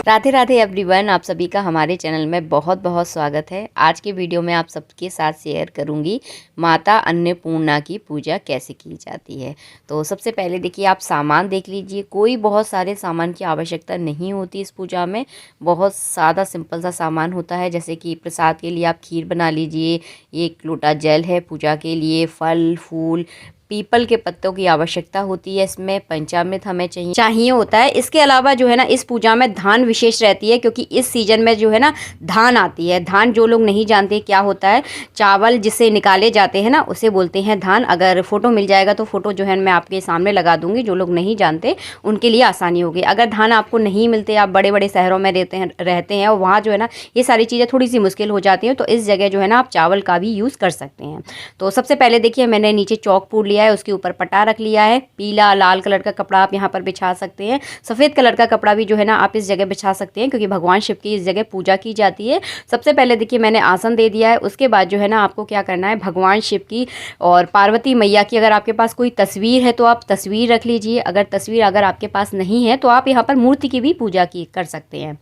Radhe Radhe everyone, आप सभी का हमारे चैनल में बहुत बहुत स्वागत है। आज के वीडियो में आप सबके साथ शेयर करूंगी माता अन्नपूर्णा की पूजा कैसे की जाती है। तो सबसे पहले देखिए, आप सामान देख लीजिए। कोई बहुत सारे सामान की आवश्यकता नहीं होती इस पूजा में। बहुत सादा सिंपल सा सामान होता है। जैसे कि प्रसाद के लिए आप खीर बना लीजिए, 1 लोटा जल है, पूजा के लिए फल फूल, पीपल के पत्तों की आवश्यकता होती है। इसमें पंचामृत हमें चाहिए होता है। इसके अलावा जो है ना, इस पूजा में धान विशेष रहती है, क्योंकि इस सीजन में जो है ना धान आती है। धान जो लोग नहीं जानते क्या होता है, चावल जिससे निकाले जाते हैं ना, उसे बोलते हैं धान। अगर फोटो मिल जाएगा तो फोटो जो है मैं आपके सामने लगा दूंगी। जो लोग नहीं जानते उनके लिए आसानी होगी। अगर धान आपको नहीं मिलते, आप बड़े बड़े शहरों में रहते हैं और वहाँ जो है ना ये सारी चीज़ें थोड़ी सी मुश्किल हो जाती हैं, तो इस जगह जो है ना आप चावल का भी यूज़ कर सकते हैं। तो सबसे पहले देखिए, मैंने नीचे चौक पूर लिया है, उसके ऊपर पटा रख लिया है। पीला लाल कलर का कपड़ा आप यहाँ पर बिछा सकते हैं। सफ़ेद कलर का कपड़ा भी जो है ना आप इस जगह बिछा सकते हैं, क्योंकि भगवान शिव की इस जगह पूजा की जाती है। सबसे पहले देखिए, मैंने आसन दे दिया है। उसके बाद जो है ना आपको क्या करना है, भगवान शिव की और पार्वती मैया की अगर आपके पास कोई तस्वीर है तो आप तस्वीर रख लीजिए। अगर आपके पास नहीं है तो आप यहाँ पर मूर्ति की भी पूजा कर सकते हैं।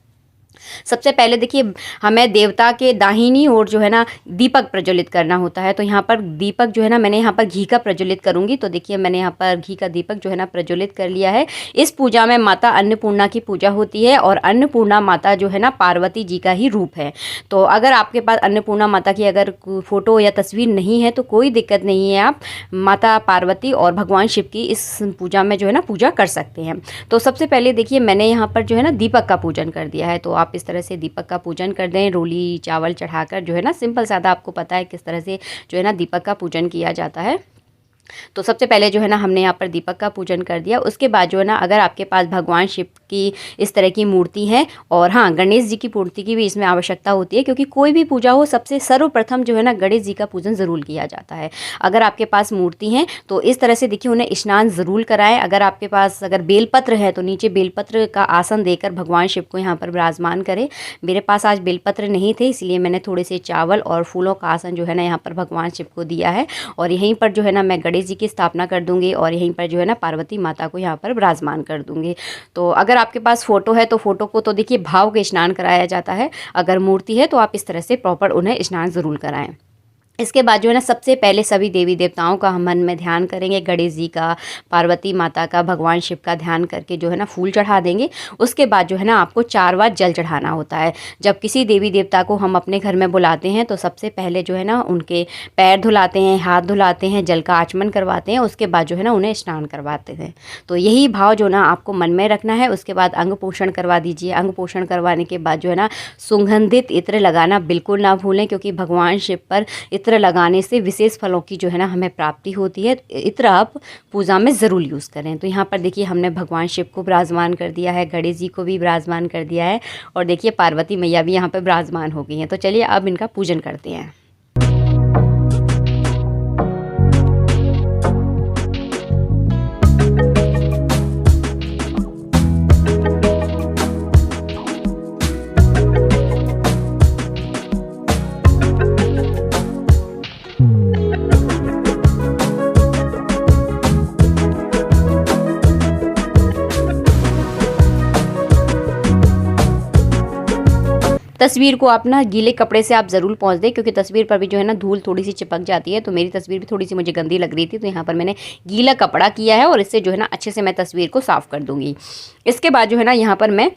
सबसे पहले देखिए, हमें देवता के दाहिनी ओर जो है ना दीपक प्रज्वलित करना होता है। तो यहाँ पर दीपक जो है ना, मैंने यहाँ पर घी का प्रज्वलित करूँगी। तो देखिए, मैंने यहाँ पर घी का दीपक जो है ना प्रज्वलित कर लिया है। इस पूजा में माता अन्नपूर्णा की पूजा होती है, और अन्नपूर्णा माता जो है ना पार्वती जी का ही रूप है। तो अगर आपके पास अन्नपूर्णा माता की अगर फोटो या तस्वीर नहीं है तो कोई दिक्कत नहीं है, आप माता पार्वती और भगवान शिव की इस पूजा में जो है ना पूजा कर सकते हैं। तो सबसे पहले देखिए, मैंने यहाँ पर जो है ना दीपक का पूजन कर दिया है। तो आप इस तरह से दीपक का पूजन कर दें, रोली चावल चढ़ाकर जो है ना, सिंपल सादा। आपको पता है किस तरह से जो है ना दीपक का पूजन किया जाता है। तो सबसे पहले जो है ना हमने यहाँ पर दीपक का पूजन कर दिया। उसके बाद जो है ना, अगर आपके पास भगवान शिव की इस तरह की मूर्ति है, और हाँ, गणेश जी की मूर्ति की भी इसमें आवश्यकता होती है, क्योंकि कोई भी पूजा हो सबसे सर्वप्रथम जो है ना गणेश जी का पूजन ज़रूर किया जाता है। अगर आपके पास मूर्ति है तो इस तरह से देखिए, उन्हें स्नान ज़रूर कराएं। अगर बेलपत्र है तो नीचे बेलपत्र का आसन देकर भगवान शिव को यहाँ पर विराजमान करें। मेरे पास आज बेलपत्र नहीं थे, इसलिए मैंने थोड़े से चावल और फूलों का आसन जो है ना यहाँ पर भगवान शिव को दिया है। और यहीं पर जो है ना मैं गणेश जी की स्थापना कर दूंगी, और यहीं पर जो है ना पार्वती माता को यहाँ पर विराजमान कर दूंगी। तो अगर आपके पास फोटो है तो फोटो को तो देखिए भाव के स्नान कराया जाता है। अगर मूर्ति है तो आप इस तरह से प्रॉपर उन्हें स्नान ज़रूर कराएं। इसके बाद जो है ना सबसे पहले सभी देवी देवताओं का हम मन में ध्यान करेंगे। गणेश जी का, पार्वती माता का, भगवान शिव का ध्यान करके जो है ना फूल चढ़ा देंगे। उसके बाद जो है ना आपको 4 बार जल चढ़ाना होता है। जब किसी देवी देवता को हम अपने घर में बुलाते हैं तो सबसे पहले जो है ना उनके पैर धुलाते हैं, हाथ धुलाते हैं, जल का आचमन करवाते हैं। उसके बाद जो है ना उन्हें स्नान करवाते हैं। तो यही भाव जो ना आपको मन में रखना है। उसके बाद अंग पोषण करवा दीजिए। अंग पोषण करवाने के बाद जो है ना सुगंधित इत्र लगाना बिल्कुल ना भूलें, क्योंकि भगवान शिव पर इत्र लगाने से विशेष फलों की जो है ना हमें प्राप्ति होती है। इत्र आप पूजा में ज़रूर यूज़ करें। तो यहाँ पर देखिए, हमने भगवान शिव को विराजमान कर दिया है, गणेश जी को भी विराजमान कर दिया है, और देखिए पार्वती मैया भी यहाँ पर विराजमान हो गई हैं। तो चलिए अब इनका पूजन करते हैं। तस्वीर को आप ना गीले कपड़े से आप ज़रूर पोंछ दें, क्योंकि तस्वीर पर भी जो है ना धूल थोड़ी सी चिपक जाती है। तो मेरी तस्वीर भी थोड़ी सी मुझे गंदी लग रही थी, तो यहाँ पर मैंने गीला कपड़ा किया है, और इससे जो है ना अच्छे से मैं तस्वीर को साफ़ कर दूँगी। इसके बाद जो है ना यहाँ पर मैं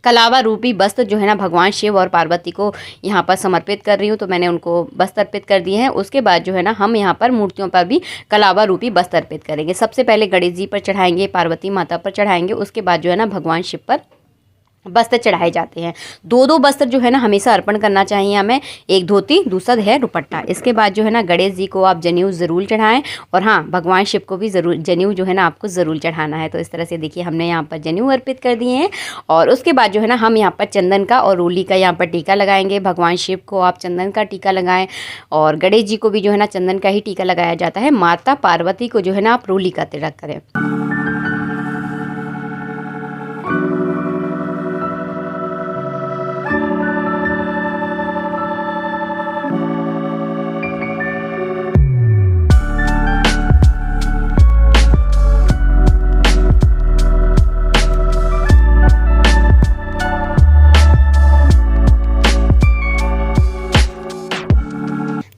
कलावा रूपी वस्त्र जो है ना भगवान शिव और पार्वती को यहाँ पर समर्पित कर रही हूँ। तो मैंने उनको वस्त्र अर्पित कर दिए हैं। उसके बाद जो है ना हम यहाँ पर मूर्तियों पर भी कलावा रूपी वस्त्र अर्पित करेंगे। सबसे पहले गणेश जी पर चढ़ाएंगे, पार्वती माता पर चढ़ाएंगे। उसके बाद जो है ना भगवान शिव पर वस्त्र चढ़ाए जाते हैं। 2-2 वस्त्र जो है ना हमेशा अर्पण करना चाहिए हमें। एक धोती, दूसरा है दुपट्टा। इसके बाद जो है ना गणेश जी को आप जनेऊ ज़रूर चढ़ाएं, और हाँ, भगवान शिव को भी ज़रूर जनेऊ जो है ना आपको ज़रूर चढ़ाना है। तो इस तरह से देखिए, हमने यहाँ पर जनेऊ अर्पित कर दिए हैं। और उसके बाद जो है ना हम यहाँ पर चंदन का और रोली का यहाँ पर टीका लगाएंगे। भगवान शिव को आप चंदन का टीका लगाएं, और गणेश जी को भी जो है ना चंदन का ही टीका लगाया जाता है। माता पार्वती को जो है ना आप रोली का तिलक करें।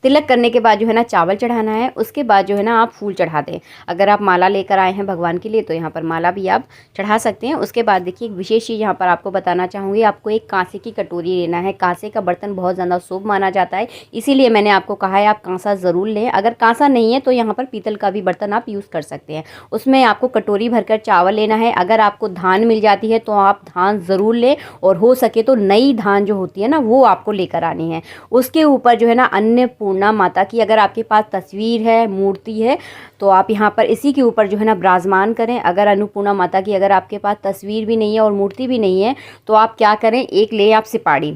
तिलक करने के बाद जो है ना चावल चढ़ाना है, उसके बाद जो है ना आप फूल चढ़ा दें। अगर आप माला लेकर आए हैं भगवान के लिए तो यहाँ पर माला भी आप चढ़ा सकते हैं। उसके बाद देखिए एक विशेष चीज़ यहाँ पर आपको बताना चाहूँगी, आपको एक कांसे की कटोरी लेना है। कांसे का बर्तन बहुत ज़्यादा शुभ माना जाता है, इसीलिए मैंने आपको कहा है आप कांसा ज़रूर लें। अगर कांसा नहीं है तो यहाँ पर पीतल का भी बर्तन आप यूज़ कर सकते हैं। उसमें आपको कटोरी भरकर चावल लेना है। अगर आपको धान मिल जाती है तो आप धान ज़रूर लें, और हो सके तो नई धान जो होती है ना वो आपको लेकर आनी है। उसके ऊपर जो है ना अन्नपूर्णा माता की अगर आपके पास तस्वीर है, मूर्ति है, तो आप यहाँ पर इसी के ऊपर जो है ना विराजमान करें। अगर अन्नपूर्णा माता की अगर आपके पास तस्वीर भी नहीं है और मूर्ति भी नहीं है तो आप क्या करें, एक ले आप सिपाड़ी,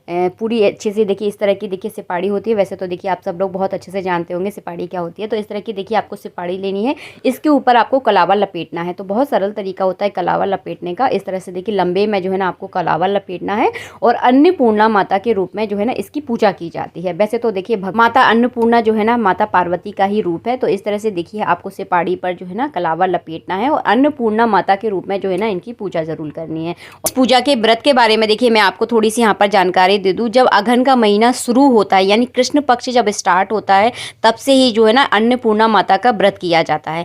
पूरी अच्छे से देखिए इस तरह की देखिए सिपाड़ी होती है। वैसे तो देखिए आप सब लोग बहुत अच्छे से जानते होंगे सिपाड़ी क्या होती है। तो इस तरह की देखिए आपको सिपाड़ी लेनी है, इसके ऊपर आपको कलावा लपेटना है। तो बहुत सरल तरीका होता है कलावा लपेटने का। इस तरह से देखिए लंबे में जो है ना आपको कलावा लपेटना है, और अन्नपूर्णा माता के रूप में जो है ना इसकी पूजा की जाती है। वैसे तो देखिए माता अन्नपूर्णा जो है ना माता पार्वती का ही रूप है। तो इस तरह से देखिए आपको सिपाड़ी पर जो है ना कलावा लपेटना है, और अन्नपूर्णा माता के रूप में जो है ना इनकी पूजा जरूर करनी है। उस पूजा के व्रत के बारे में देखिए मैं आपको थोड़ी सी यहाँ पर जानकारी दे दूं। जब अघन का महीना शुरू होता है, यानी कृष्ण पक्ष जब स्टार्ट होता है, तब से ही जो है ना अन्नपूर्णा माता का व्रत किया जाता है।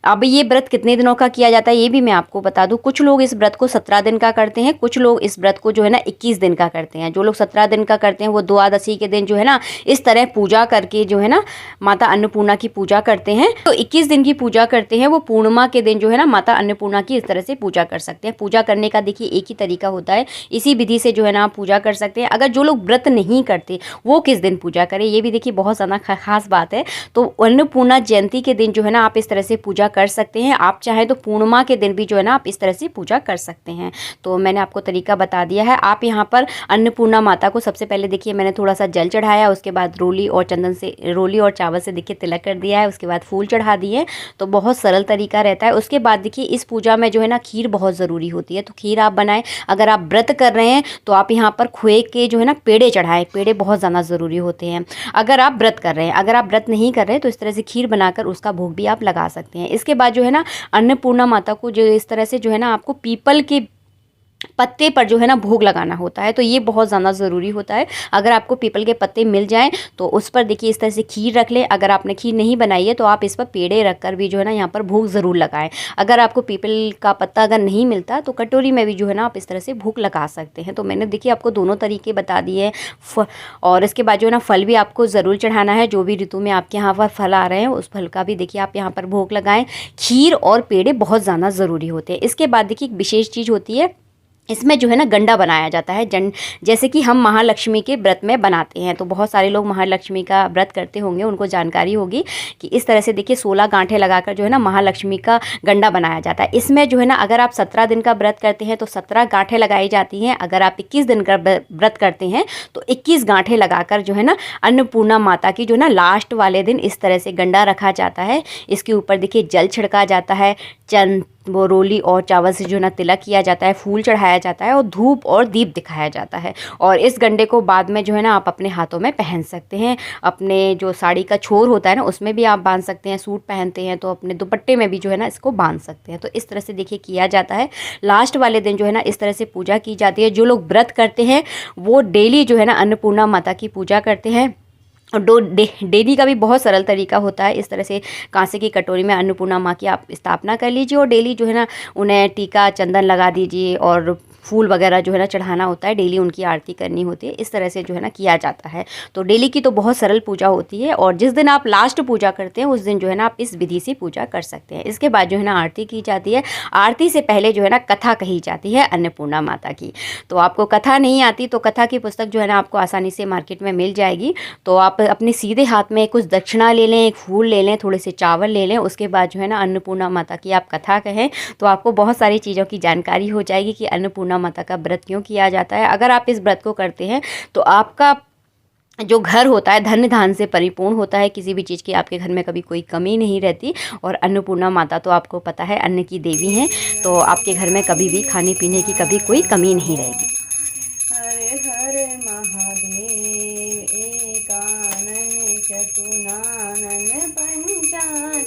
अब ये व्रत कितने दिनों का किया जाता है ये भी मैं आपको बता दूं। कुछ लोग इस व्रत को 17 दिन का करते हैं, कुछ लोग इस व्रत को जो है ना 21 दिन का करते हैं। जो लोग 17 दिन का करते हैं वो द्वादशी के दिन जो है ना इस तरह पूजा करके जो है ना माता अन्नपूर्णा की पूजा करते हैं। तो 21 दिन की पूजा करते हैं, वो पूर्णिमा के दिन जो है ना माता अन्नपूर्णा की इस तरह से पूजा कर सकते हैं। पूजा करने का देखिए एक ही तरीका होता है, इसी विधि से जो है ना आप पूजा कर सकते हैं। अगर जो लोग व्रत नहीं करते वो किस दिन पूजा करें, ये भी देखिए बहुत ज़्यादा खास बात है। तो अन्नपूर्णा जयंती के दिन जो है ना आप इस तरह से पूजा कर सकते हैं। आप चाहे तो पूर्णिमा के दिन भी जो है ना आप इस तरह से पूजा कर सकते हैं। तो मैंने आपको तरीका बता दिया है। आप यहाँ पर अन्नपूर्णा माता को सबसे पहले देखिए मैंने थोड़ा सा जल चढ़ाया, उसके बाद रोली और चंदन से, रोली और चावल से देखिए तिलक कर दिया है, उसके बाद फूल चढ़ा दिए। तो बहुत सरल तरीका रहता है। उसके बाद देखिए इस पूजा में जो है ना खीर बहुत ज़रूरी होती है, तो खीर आप बनाएं। अगर आप व्रत कर रहे हैं तो आप यहाँ पर खोए के जो है ना पेड़े चढ़ाएं, पेड़े बहुत ज़्यादा ज़रूरी होते हैं अगर आप व्रत कर रहे हैं। अगर आप व्रत नहीं कर रहे हैं तो इस तरह से खीर बनाकर उसका भोग भी आप लगा सकते हैं। इसके बाद जो है ना अन्नपूर्णा माता को जो इस तरह से जो है ना आपको पीपल के पत्ते पर जो है ना भोग लगाना होता है। तो ये बहुत ज़्यादा ज़रूरी होता है। अगर आपको पीपल के पत्ते मिल जाएं तो उस पर देखिए इस तरह से खीर रख लें। अगर आपने खीर नहीं बनाई है तो आप इस पर पेड़े रखकर भी जो है ना यहाँ पर भोग ज़रूर लगाएं। अगर आपको पीपल का पत्ता अगर नहीं मिलता तो कटोरी में भी जो है ना आप इस तरह से भोग लगा सकते हैं। तो मैंने देखिए आपको दोनों तरीके बता दिए हैं। और इसके बाद जो है ना फल भी आपको ज़रूर चढ़ाना है। जो भी ऋतु में आपके यहाँ पर फल आ रहे हैं उस फल का भी देखिए आप यहाँ पर भोग लगाएं। खीर और पेड़े बहुत ज़्यादा ज़रूरी होते हैं। इसके बाद देखिए एक विशेष चीज़ होती है, इसमें जो है ना गंडा बनाया जाता है। जैसे कि हम महालक्ष्मी के व्रत में बनाते हैं। तो बहुत सारे लोग महालक्ष्मी का व्रत करते होंगे, उनको जानकारी होगी कि इस तरह से देखिए 16 गांठें लगाकर जो है ना महालक्ष्मी का गंडा बनाया जाता है। इसमें जो है ना अगर आप 17 दिन का व्रत करते हैं तो 17 गांठें लगाई जाती हैं। अगर आप 21 दिन का व्रत करते हैं तो 21 गांठें लगाकर जो है ना अन्नपूर्णा माता की जो है ना लास्ट वाले दिन इस तरह से गंडा रखा जाता है। इसके ऊपर देखिए जल छिड़का जाता है, वो रोली और चावल से जो है ना तिलक किया जाता है, फूल चढ़ाया जाता है और धूप और दीप दिखाया जाता है। और इस गंडे को बाद में जो है ना आप अपने हाथों में पहन सकते हैं। अपने जो साड़ी का छोर होता है ना उसमें भी आप बांध सकते हैं। सूट पहनते हैं तो अपने दुपट्टे में भी जो है ना इसको बांध सकते हैं। तो इस तरह से देखिए किया जाता है। लास्ट वाले दिन जो है ना इस तरह से पूजा की जाती है। जो लोग व्रत करते हैं वो डेली जो है ना अन्नपूर्णा माता की पूजा करते हैं। और डेली का भी बहुत सरल तरीका होता है। इस तरह से कांसे की कटोरी में अन्नपूर्णा माँ की आप स्थापना कर लीजिए और डेली जो है ना उन्हें टीका चंदन लगा दीजिए और फूल वगैरह जो है ना चढ़ाना होता है। डेली उनकी आरती करनी होती है। इस तरह से जो है ना किया जाता है। तो डेली की तो बहुत सरल पूजा होती है। और जिस दिन आप लास्ट पूजा करते हैं उस दिन जो है ना आप इस विधि से पूजा कर सकते हैं। इसके बाद जो है ना आरती की जाती है। आरती से पहले जो है ना कथा कही जाती है अन्नपूर्णा माता की। तो आपको कथा नहीं आती तो कथा की पुस्तक जो है ना आपको आसानी से मार्केट में मिल जाएगी। तो आप अपने सीधे हाथ में कुछ दक्षिणा ले लें, एक फूल ले लें, थोड़े से चावल ले लें। उसके बाद जो है ना अन्नपूर्णा माता की आप कथा कहें तो आपको बहुत सारी चीज़ों की जानकारी हो जाएगी कि अन्नपूर्णा माता का व्रत क्यों किया जाता है। अगर आप इस व्रत को करते हैं तो आपका जो घर होता है धन धान से परिपूर्ण होता है। किसी भी चीज़ की आपके घर में कभी कोई कमी नहीं रहती। और अन्नपूर्णा माता तो आपको पता है अन्न की देवी हैं, तो आपके घर में कभी भी खाने पीने की कभी कोई कमी नहीं रहेगी। हरे हरे महादेव एकानन चतुनानन पंचान।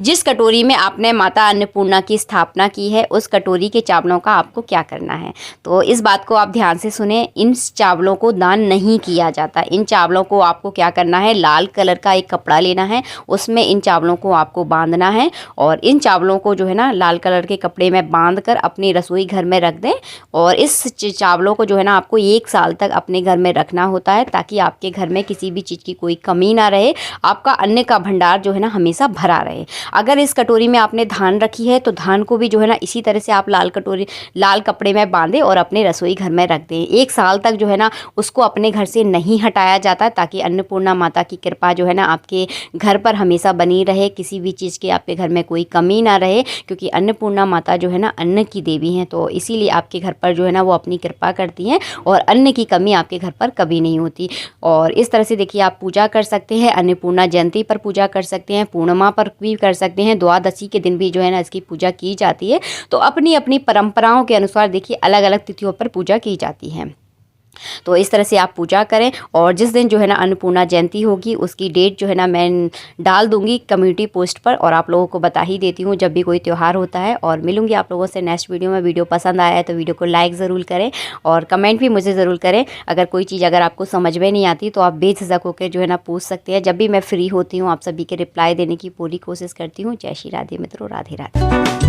जिस कटोरी में आपने माता अन्नपूर्णा की स्थापना की है उस कटोरी के चावलों का आपको क्या करना है। तो इस बात को आप ध्यान से सुने, इन चावलों को दान नहीं किया जाता। इन चावलों को आपको क्या करना है, लाल कलर का एक कपड़ा लेना है, उसमें इन चावलों को आपको बांधना है और इन चावलों को जो है ना लाल कलर के कपड़े में बांध कर अपनी रसोई घर में रख दें। और इस चावलों को जो है ना आपको 1 साल तक अपने घर में रखना होता है, ताकि आपके घर में किसी भी चीज़ की कोई कमी ना रहे, आपका अन्न का भंडार जो है ना हमेशा भरा रहे। अगर इस कटोरी में आपने धान रखी है तो धान को भी जो है ना इसी तरह से आप लाल कपड़े में बांधे और अपने रसोई घर में रख दें। 1 साल तक जो है ना उसको अपने घर से नहीं हटाया जाता, ताकि अन्नपूर्णा माता की कृपा जो है ना आपके घर पर हमेशा बनी रहे, किसी भी चीज़ की आपके घर में कोई कमी ना रहे। क्योंकि अन्नपूर्णा माता जो है ना अन्न की देवी हैं, तो इसीलिए आपके घर पर जो है ना वो अपनी कृपा करती हैं और अन्न की कमी आपके घर पर कभी नहीं होती। और इस तरह से देखिए आप पूजा कर सकते हैं, अन्नपूर्णा जयंती पर पूजा कर सकते हैं, पूर्णिमा पर भी कर सकते हैं, द्वादशी के दिन भी जो है ना इसकी पूजा की जाती है। तो अपनी अपनी परंपराओं के अनुसार देखिए अलग अलग तिथियों पर पूजा की जाती है। तो इस तरह से आप पूजा करें। और जिस दिन जो है ना अन्नपूर्णा जयंती होगी उसकी डेट जो है ना मैं डाल दूंगी कम्युनिटी पोस्ट पर, और आप लोगों को बता ही देती हूँ जब भी कोई त्यौहार होता है। और मिलूंगी आप लोगों से नेक्स्ट वीडियो में। वीडियो पसंद आया है तो वीडियो को लाइक ज़रूर करें और कमेंट भी मुझे ज़रूर करें। अगर कोई चीज़ अगर आपको समझ में नहीं आती तो आप बेझिझक होकर जो है ना पूछ सकते हैं। जब भी मैं फ्री होती हूँ आप सभी के रिप्लाई देने की पूरी कोशिश करती हूँ। जय श्री राधे मित्रों, राधे राधे।